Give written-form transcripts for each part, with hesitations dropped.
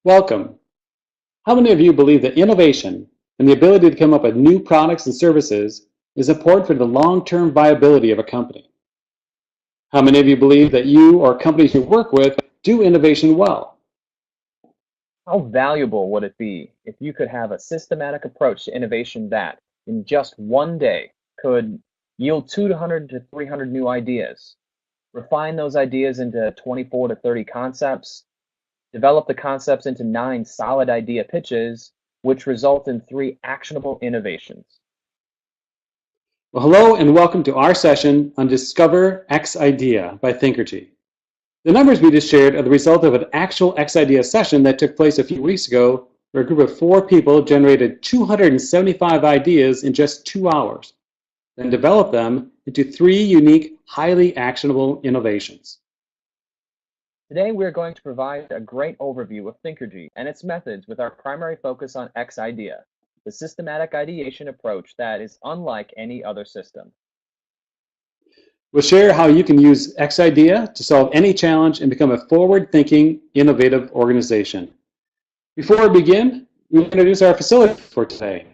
Welcome. How many of you believe that innovation and the ability to come up with new products and services is important for the long-term viability of a company? How many of you believe that you or companies you work with do innovation well? How valuable would it be if you could have a systematic approach to innovation that, in just one day, could yield 200 to 300 new ideas, refine those ideas into 24 to 30 concepts, develop the concepts into 9 solid idea pitches, which result in 3 actionable innovations? Well, hello and welcome to our session on Discover X Idea by Thinkergy. The numbers we just shared are the result of an actual X Idea session that took place a few weeks ago, where a group of 4 people generated 275 ideas in just 2 hours, then developed them into 3 unique, highly actionable innovations. Today, we're going to provide a great overview of Thinkergy and its methods with our primary focus on X Idea, the systematic ideation approach that is unlike any other system. We'll share how you can use X Idea to solve any challenge and become a forward-thinking, innovative organization. Before we begin, we'll introduce our facility for today.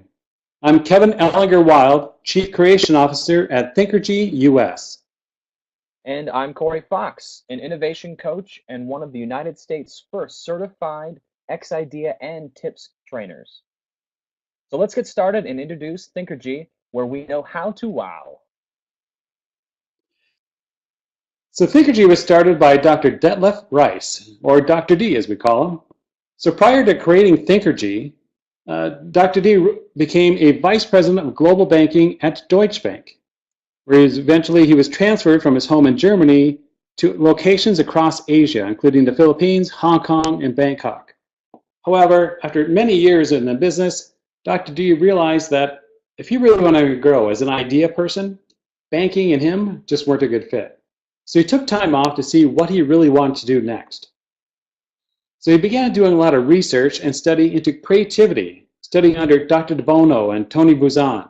I'm Kevin Ellinger-Wild, Chief Creation Officer at Thinkergy US. And I'm Corey Fox, an innovation coach and one of the United States' first certified X-Idea and TIPS trainers. So let's get started and introduce Thinkergy, where we know how to wow. So Thinkergy was started by Dr. Detlef Rice, or Dr. D as we call him. So prior to creating Thinkergy, Dr. D became a Vice President of Global Banking at Deutsche Bank, where eventually he was transferred from his home in Germany to locations across Asia, including the Philippines, Hong Kong, and Bangkok. However, after many years in the business, Dr. D realized that if he really wanted to grow as an idea person, banking and him just weren't a good fit. So he took time off to see what he really wanted to do next. So he began doing a lot of research and study into creativity, studying under Dr. De Bono and Tony Buzan.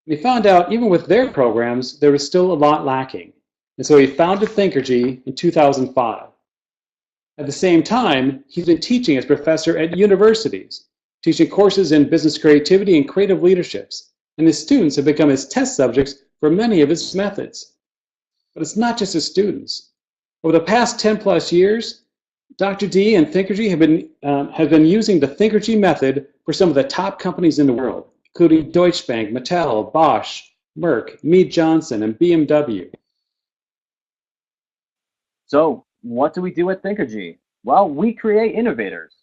He found out even with their programs, there was still a lot lacking. And so he founded Thinkergy in 2005. At the same time, he's been teaching as professor at universities, teaching courses in business creativity and creative leaderships. And his students have become his test subjects for many of his methods. But it's not just his students. Over the past 10 plus years, Dr. D and Thinkergy have been using the Thinkergy method for some of the top companies in the world, including Deutsche Bank, Mattel, Bosch, Merck, Mead Johnson, and BMW. So what do we do at Thinkergy? Well, we create innovators.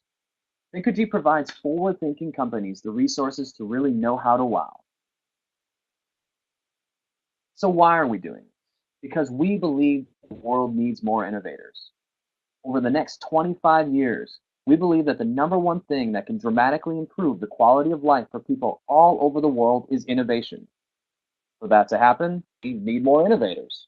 Thinkergy provides forward-thinking companies the resources to really know how to wow. So why are we doing this? Because we believe the world needs more innovators. Over the next 25 years, we believe that the number one thing that can dramatically improve the quality of life for people all over the world is innovation. For that to happen, we need more innovators.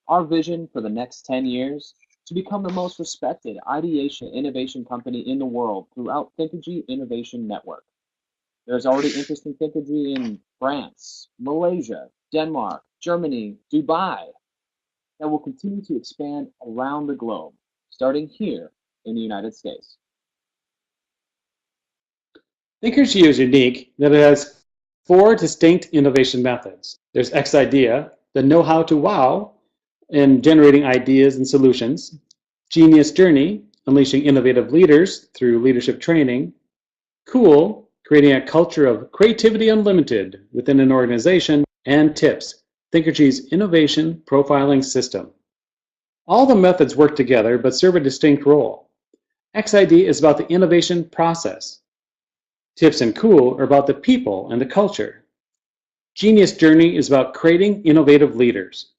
Our vision for the next 10 years is to become the most respected ideation innovation company in the world throughout Thinkergy Innovation Network. There's already interest in Thinkergy in France, Malaysia, Denmark, Germany, Dubai, that will continue to expand around the globe, starting here in the United States. Thinkergy is unique that it has 4 distinct innovation methods. There's X Idea, the know-how to wow in generating ideas and solutions. Genius Journey, unleashing innovative leaders through leadership training. Cool, creating a culture of creativity unlimited within an organization. And TIPS, Thinkergy's innovation profiling system. All the methods work together but serve a distinct role. XID is about the innovation process. TIPS and Cool are about the people and the culture. Genius Journey is about creating innovative leaders.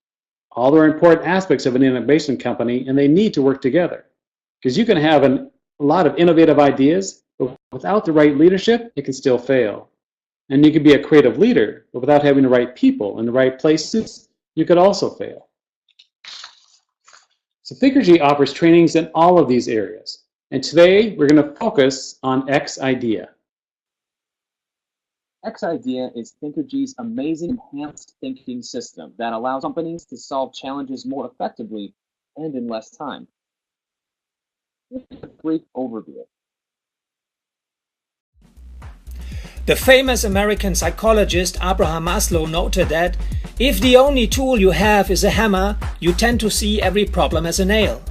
All are important aspects of an innovation company, and they need to work together. Because you can have a lot of innovative ideas, but without the right leadership, it can still fail. And you can be a creative leader, but without having the right people in the right places, you could also fail. So Thinkergy offers trainings in all of these areas. And today, we're going to focus on X Idea. X Idea is Thinkergy's amazing enhanced thinking system that allows companies to solve challenges more effectively and in less time. Here's a brief overview. The famous American psychologist Abraham Maslow noted that if the only tool you have is a hammer, you tend to see every problem as a nail.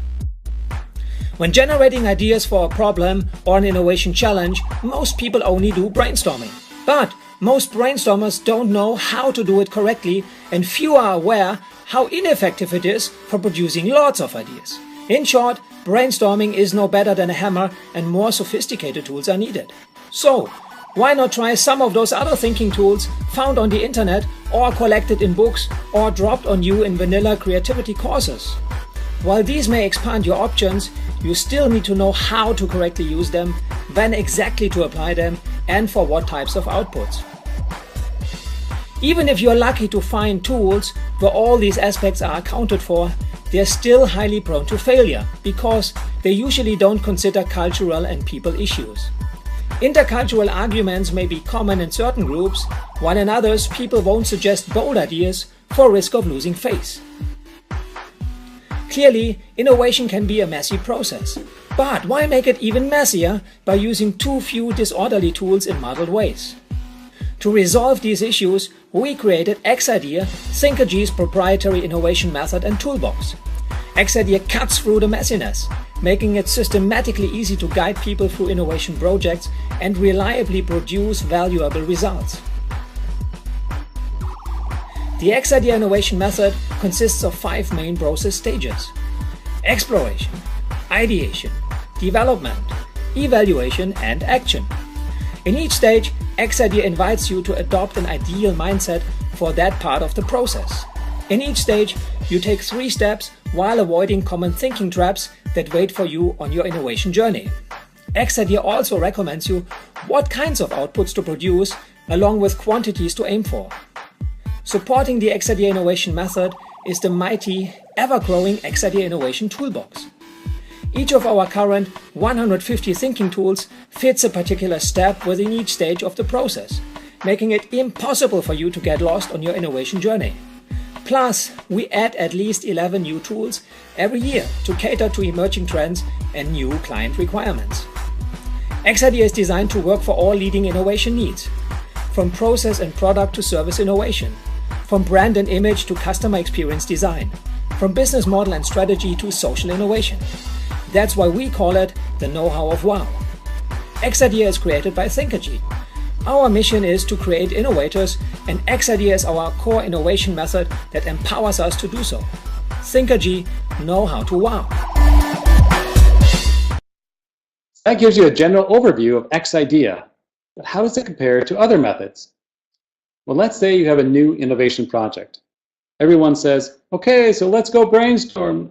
When generating ideas for a problem or an innovation challenge, most people only do brainstorming. But most brainstormers don't know how to do it correctly, and few are aware how ineffective it is for producing lots of ideas. In short, brainstorming is no better than a hammer, and more sophisticated tools are needed. So, why not try some of those other thinking tools found on the internet or collected in books or dropped on you in vanilla creativity courses? While these may expand your options, you still need to know how to correctly use them, when exactly to apply them, and for what types of outputs. Even if you're lucky to find tools where all these aspects are accounted for, they're still highly prone to failure because they usually don't consider cultural and people issues. Intercultural arguments may be common in certain groups, while in others people won't suggest bold ideas for risk of losing face. Clearly, innovation can be a messy process, but why make it even messier by using too few disorderly tools in muddled ways? To resolve these issues, we created XIdea, Thinkergy's proprietary innovation method and toolbox. XIdea cuts through the messiness, making it systematically easy to guide people through innovation projects and reliably produce valuable results. The XIdea innovation method consists of 5 main process stages: exploration, ideation, development, evaluation, and action. In each stage, XIdea invites you to adopt an ideal mindset for that part of the process. In each stage, you take 3 steps while avoiding common thinking traps that wait for you on your innovation journey. XIdea also recommends you what kinds of outputs to produce, along with quantities to aim for. Supporting the XIdea innovation method is the mighty, ever-growing XIdea innovation toolbox. Each of our current 150 thinking tools fits a particular step within each stage of the process, making it impossible for you to get lost on your innovation journey. Plus, we add at least 11 new tools every year to cater to emerging trends and new client requirements. XIdea is designed to work for all leading innovation needs, from process and product to service innovation, from brand and image to customer experience design, from business model and strategy to social innovation. That's why we call it the know-how of wow. XIdea is created by Thinkergy. Our mission is to create innovators, and XIdea is our core innovation method that empowers us to do so. Thinkergy, know how to wow. That gives you a general overview of XIdea, but how does it compare to other methods? Well, let's say you have a new innovation project. Everyone says, okay, so let's go brainstorm.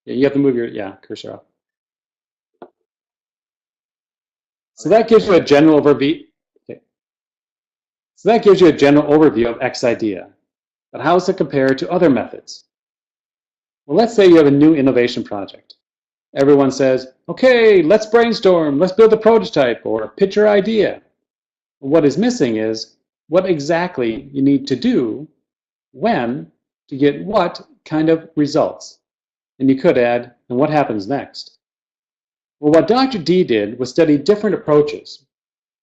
You have to move your cursor up. So that gives you a general overview. Okay. So that gives you a general overview of XIdea. But how does it compare to other methods? Well, let's say you have a new innovation project. Everyone says, okay, let's brainstorm, let's build a prototype or pitch your idea. What is missing is what exactly you need to do, when, to get what kind of results. And you could add, and what happens next? Well, what Dr. D did was study different approaches.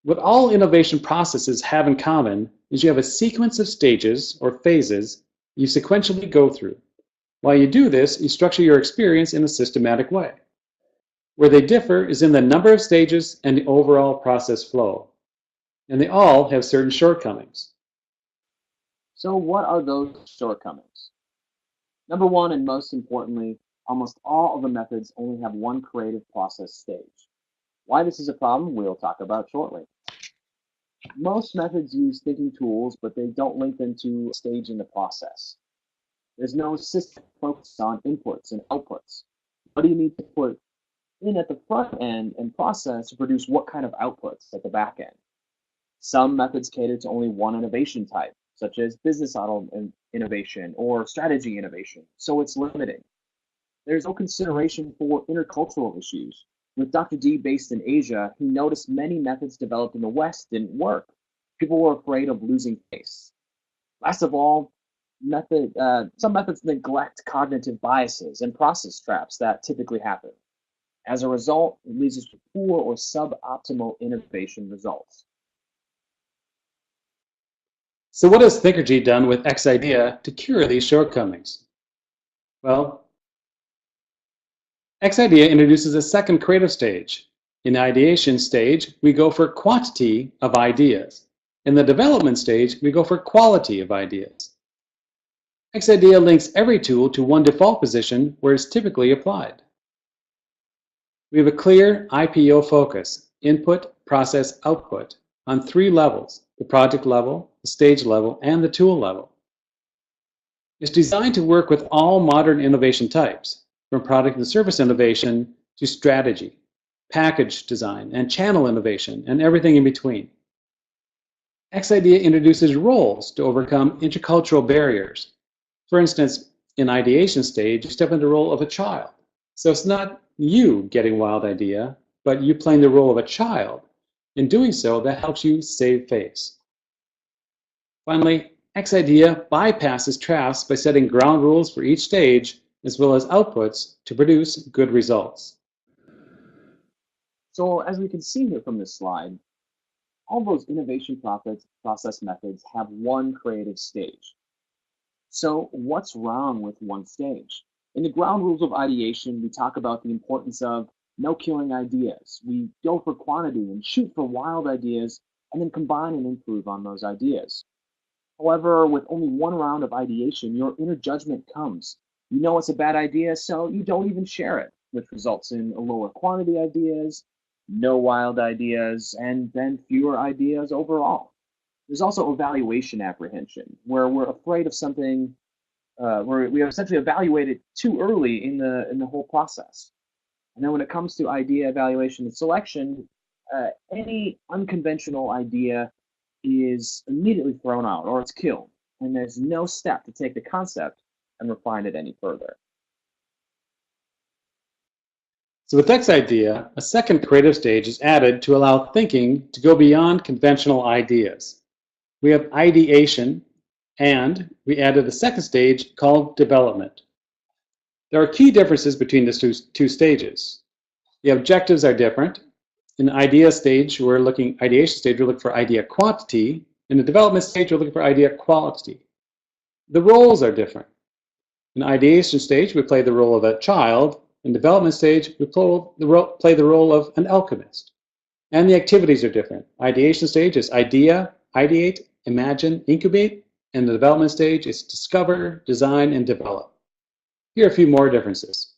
What all innovation processes have in common is you have a sequence of stages or phases you sequentially go through. While you do this, you structure your experience in a systematic way. Where they differ is in the number of stages and the overall process flow. And they all have certain shortcomings. So what are those shortcomings? Number one, and most importantly, almost all of the methods only have one creative process stage. Why this is a problem, we'll talk about shortly. Most methods use thinking tools, but they don't link them to a stage in the process. There's no system focused on inputs and outputs. What do you need to put in at the front end and process to produce what kind of outputs at the back end? Some methods cater to only one innovation type, such as business model innovation or strategy innovation, so it's limiting. There's no consideration for intercultural issues. With Dr. D based in Asia, he noticed many methods developed in the West didn't work. People were afraid of losing face. Last of all, some methods neglect cognitive biases and process traps that typically happen. As a result, it leads us to poor or suboptimal innovation results. So what has Thinkergy done with X-IDEA to cure these shortcomings? Well, X-IDEA introduces a second creative stage. In the ideation stage, we go for quantity of ideas. In the development stage, we go for quality of ideas. X-IDEA links every tool to one default position where it's typically applied. We have a clear IPO focus, input, process, output, on 3 levels: the project level, the stage level, and the tool level. It's designed to work with all modern innovation types, from product and service innovation to strategy, package design, and channel innovation, and everything in between. X-IDEA introduces roles to overcome intercultural barriers. For instance, in ideation stage, you step into the role of a child. So it's not you getting wild idea, but you playing the role of a child. In doing so, that helps you save face. Finally, X-IDEA bypasses traps by setting ground rules for each stage, as well as outputs to produce good results. So as we can see here from this slide, all those innovation process methods have one creative stage. So what's wrong with one stage? In the ground rules of ideation, we talk about the importance of no killing ideas. We go for quantity and shoot for wild ideas, and then combine and improve on those ideas. However, with only one round of ideation, your inner judgment comes. You know it's a bad idea, so you don't even share it, which results in a lower quantity ideas, no wild ideas, and then fewer ideas overall. There's also evaluation apprehension, where we're afraid of something, where we essentially evaluate it too early in the whole process. And then when it comes to idea evaluation and selection, any unconventional idea is immediately thrown out or it's killed, and there's no step to take the concept and refine it any further. So with X-IDEA, a second creative stage is added to allow thinking to go beyond conventional ideas. We have ideation, and we added a second stage called development. There are key differences between the two stages. The objectives are different. In the ideation stage, we're looking for idea quantity. In the development stage, we're looking for idea quality. The roles are different. In the ideation stage, we play the role of a child. In development stage, we play the role of an alchemist. And the activities are different. Ideation stage is idea, ideate, imagine, incubate. And the development stage is discover, design, and develop. Here are a few more differences.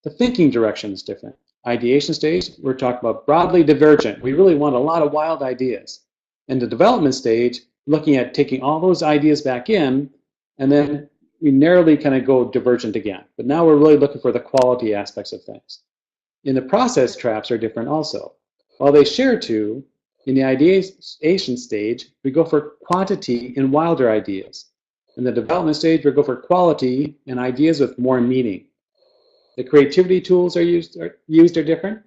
The thinking direction is different. Ideation stage, we're talking about broadly divergent. We really want a lot of wild ideas. In the development stage, looking at taking all those ideas back in, and then we narrowly kind of go divergent again. But now we're really looking for the quality aspects of things. In the process, traps are different also. While they share two, in the ideation stage, we go for quantity and wilder ideas. In the development stage, we go for quality and ideas with more meaning. The creativity tools are used are different.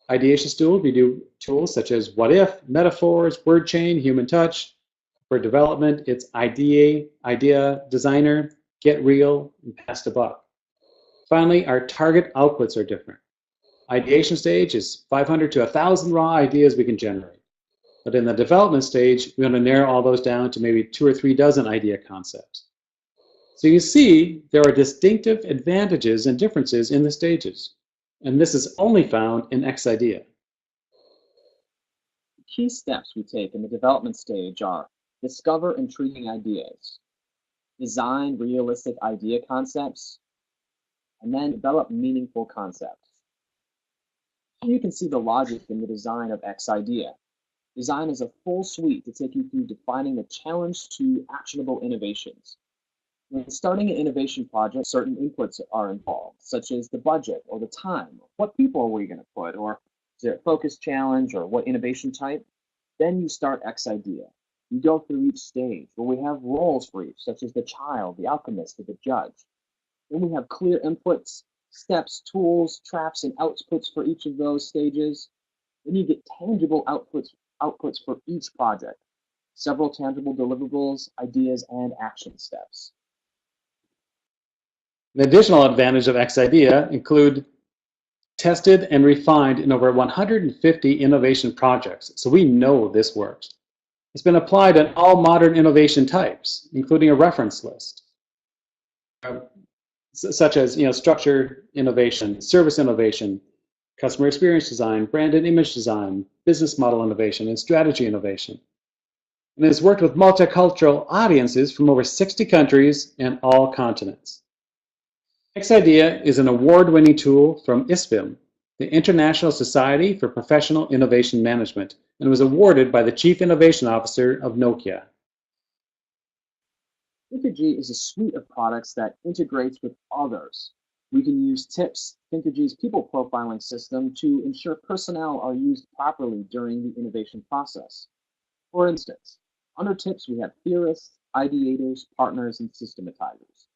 Ideation tools, we do tools such as what if, metaphors, word chain, human touch. For development, it's idea, designer, get real, and pass the buck. Finally, our target outputs are different. Ideation stage is 500 to 1,000 raw ideas we can generate. But in the development stage, we want to narrow all those down to maybe 2 or 3 dozen idea concepts. So you see, there are distinctive advantages and differences in the stages. And this is only found in X-IDEA. Key steps we take in the development stage are discover intriguing ideas, design realistic idea concepts, and then develop meaningful concepts. Here you can see the logic in the design of X-IDEA. Design is a full suite to take you through defining the challenge to actionable innovations. When starting an innovation project, certain inputs are involved, such as the budget or the time. What people are we going to put, or is it a focus challenge, or what innovation type? Then you start X-IDEA. You go through each stage where we have roles for each, such as the child, the alchemist, or the judge. Then we have clear inputs, steps, tools, traps, and outputs for each of those stages. Then you get tangible outputs for each project, several tangible deliverables, ideas, and action steps. An additional advantage of X-IDEA include tested and refined in over 150 innovation projects, so we know this works. It's been applied on all modern innovation types, including a reference list, such as structure innovation, service innovation, customer experience design, brand and image design, business model innovation, and strategy innovation. And has worked with multicultural audiences from over 60 countries and all continents. X-IDEA is an award-winning tool from ISPIM, the International Society for Professional Innovation Management, and was awarded by the Chief Innovation Officer of Nokia. Thinkergy is a suite of products that integrates with others. We can use TIPS, Thinkergy's people profiling system, to ensure personnel are used properly during the innovation process. For instance, under TIPS we have theorists, ideators, partners, and systematizers.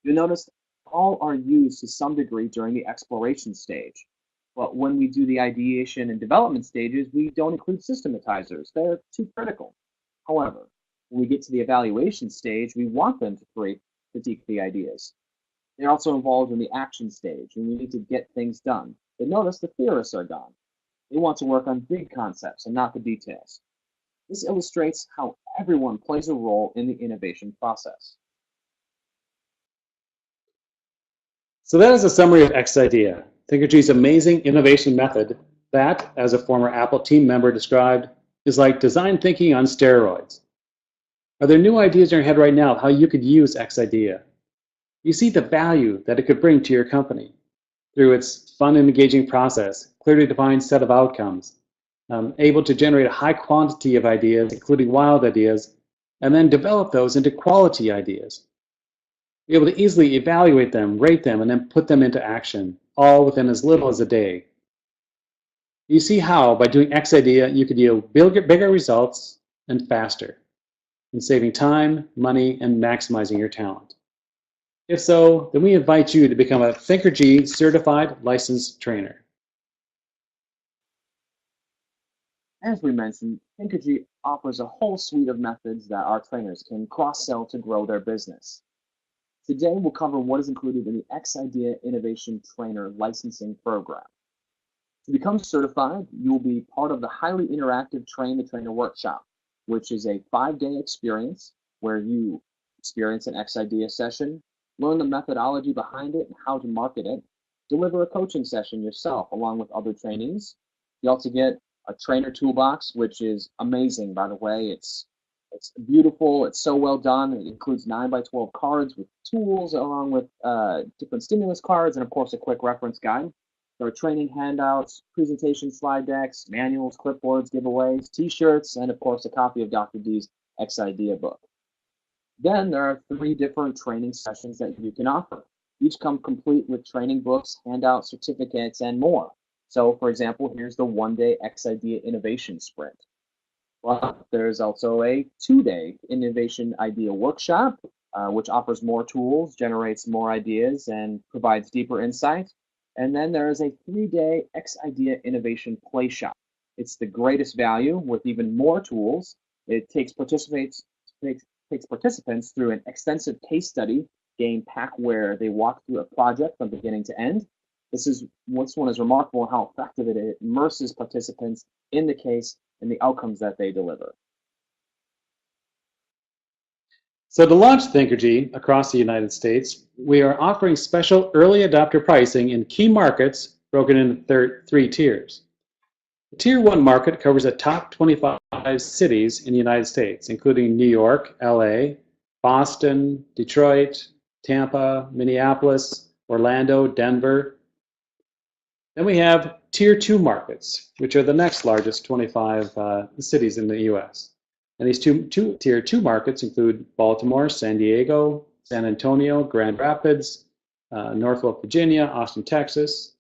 You'll notice all are used to some degree during the exploration stage. But when we do the ideation and development stages, we don't include systematizers. They're too critical. However, when we get to the evaluation stage, we want them to critique the ideas. They're also involved in the action stage, and we need to get things done. But notice the theorists are gone. They want to work on big concepts and not the details. This illustrates how everyone plays a role in the innovation process. So that is a summary of X-IDEA, Thinkergy's amazing innovation method that, as a former Apple team member described, is like design thinking on steroids. Are there new ideas in your head right now of how you could use X-IDEA? You see the value that it could bring to your company through its fun and engaging process, clearly defined set of outcomes, able to generate a high quantity of ideas, including wild ideas, and then develop those into quality ideas. Be able to easily evaluate them, rate them, and then put them into action, all within as little as a day. You see how, by doing X-IDEA, you could yield bigger results and faster, and saving time, money, and maximizing your talent. If so, then we invite you to become a Thinkergy certified licensed trainer. As we mentioned, Thinkergy offers a whole suite of methods that our trainers can cross-sell to grow their business. Today, we'll cover what is included in the X-IDEA Innovation Trainer Licensing Program. To become certified, you will be part of the highly interactive Train the Trainer workshop, which is a 5-day experience where you experience an X-IDEA session, learn the methodology behind it and how to market it, deliver a coaching session yourself along with other trainees. You also get a trainer toolbox, which is amazing, by the way. It's beautiful. It's so well done. It includes 9x12 cards with tools along with different stimulus cards and, of course, a quick reference guide. There are training handouts, presentation slide decks, manuals, clipboards, giveaways, t-shirts, and, of course, a copy of Dr. D's X-IDEA book. Then there are 3 different training sessions that you can offer. Each come complete with training books, handouts, certificates, and more. So, for example, here's the 1-day X-IDEA Innovation Sprint. Well, there's also a 2-day Innovation Idea Workshop, which offers more tools, generates more ideas, and provides deeper insight. And then there is a 3-day X-IDEA Innovation Play Shop. It's the greatest value with even more tools. It takes participants through an extensive case study game pack where they walk through a project from beginning to end. This one is remarkable how effective it immerses participants in the case and the outcomes that they deliver. So to launch Thinkergy across the United States, we are offering special early adopter pricing in key markets broken into 3 tiers. The Tier 1 market covers the top 25 cities in the United States, including New York, LA, Boston, Detroit, Tampa, Minneapolis, Orlando, Denver. Then we have Tier 2 markets, which are the next largest 25 cities in the US. And these Tier 2 markets include Baltimore, San Diego, San Antonio, Grand Rapids, Norfolk, Virginia, Austin, Texas.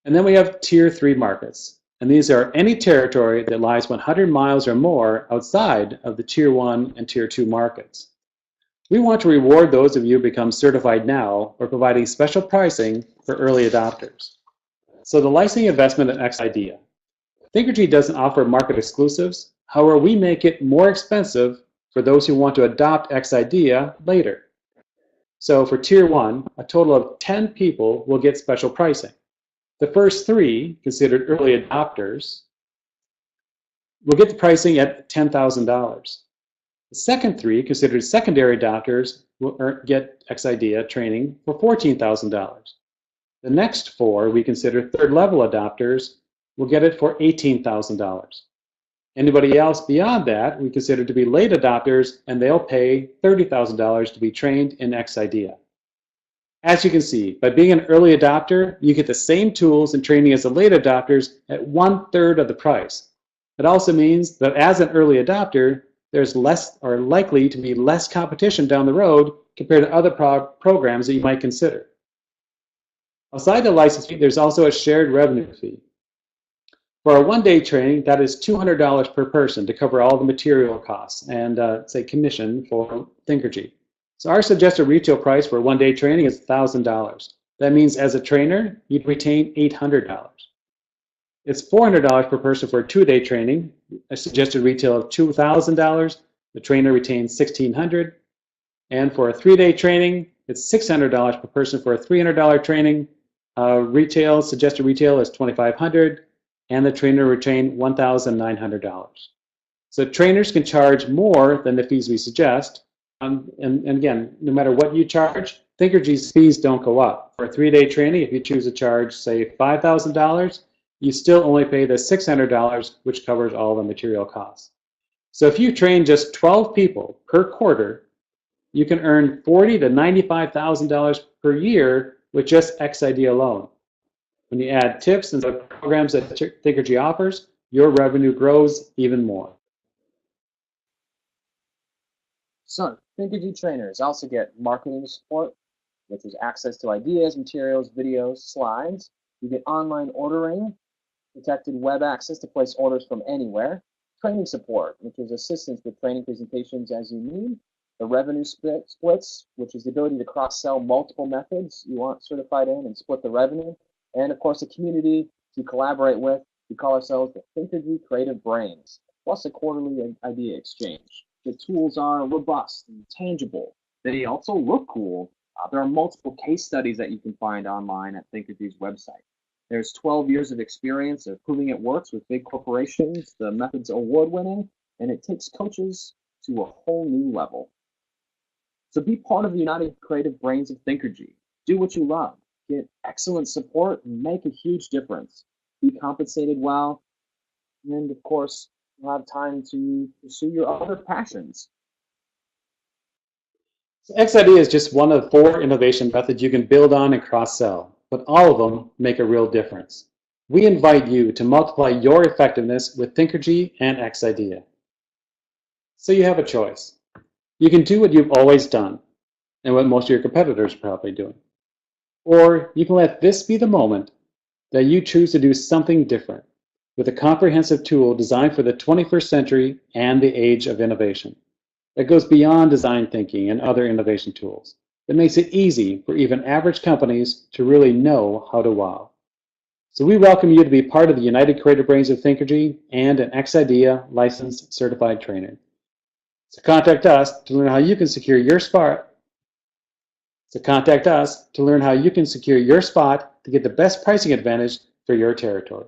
And then we have Tier 3 markets. And these are any territory that lies 100 miles or more outside of the Tier 1 and Tier 2 markets. We want to reward those of you who become certified now or providing special pricing for early adopters. So the licensing investment in X-IDEA. Thinkergy doesn't offer market exclusives. However, we make it more expensive for those who want to adopt X-IDEA later. So for Tier 1, a total of 10 people will get special pricing. The first 3, considered early adopters, will get the pricing at $10,000. The second 3, considered secondary adopters, will get X-IDEA training for $14,000. The next 4 we consider third-level adopters will get it for $18,000. Anybody else beyond that we consider to be late adopters, and they'll pay $30,000 to be trained in X-IDEA. As you can see, by being an early adopter, you get the same tools and training as the late adopters at 1/3 of the price. It also means that as an early adopter, there's less or likely to be less competition down the road compared to other programs that you might consider. Outside the license fee, there's also a shared revenue fee. For a one-day training, that is $200 per person to cover all the material costs and, say, commission for Thinkergy. So our suggested retail price for a one-day training is $1,000. That means as a trainer, you'd retain $800. It's $400 per person for a 2-day training, a suggested retail of $2,000. The trainer retains $1,600. And for a 3-day training, it's $600 per person for a $300 training. Suggested retail is $2,500, and the trainer retains $1,900. So trainers can charge more than the fees we suggest. And again, no matter what you charge, Thinkergy's fees don't go up. For a 3-day training, if you choose to charge, say, $5,000, you still only pay the $600, which covers all the material costs. So if you train just 12 people per quarter, you can earn $40,000 to $95,000 per year with just X-IDEA alone. When you add tips and the programs that Thinkergy offers, your revenue grows even more. So, Thinkergy trainers also get marketing support, which is access to ideas, materials, videos, slides. You get online ordering, protected web access to place orders from anywhere, training support, which is assistance with training presentations as you need, the revenue splits, which is the ability to cross-sell multiple methods you want certified in and split the revenue, and of course a community to collaborate with. We call ourselves the Thinkergy Creative Brains, plus a quarterly idea exchange. The tools are robust and tangible. They also look cool. There are multiple case studies that you can find online at Thinkergy's website. There's 12 years of experience of proving it works with big corporations. The method's award-winning, and it takes coaches to a whole new level. So be part of the United Creative Brains of Thinkergy. Do what you love. Get excellent support and make a huge difference. Be compensated well, and of course, you'll have time to pursue your other passions. So X-IDEA is just one of 4 innovation methods you can build on and cross-sell, but all of them make a real difference. We invite you to multiply your effectiveness with Thinkergy and X-IDEA. So you have a choice. You can do what you've always done, and what most of your competitors are probably doing. Or you can let this be the moment that you choose to do something different with a comprehensive tool designed for the 21st century and the age of innovation that goes beyond design thinking and other innovation tools. That makes it easy for even average companies to really know how to wow. So we welcome you to be part of the United Creative Brains of Thinkergy and an X-IDEA licensed certified trainer. So contact us to learn how you can secure your spot. To get the best pricing advantage for your territory.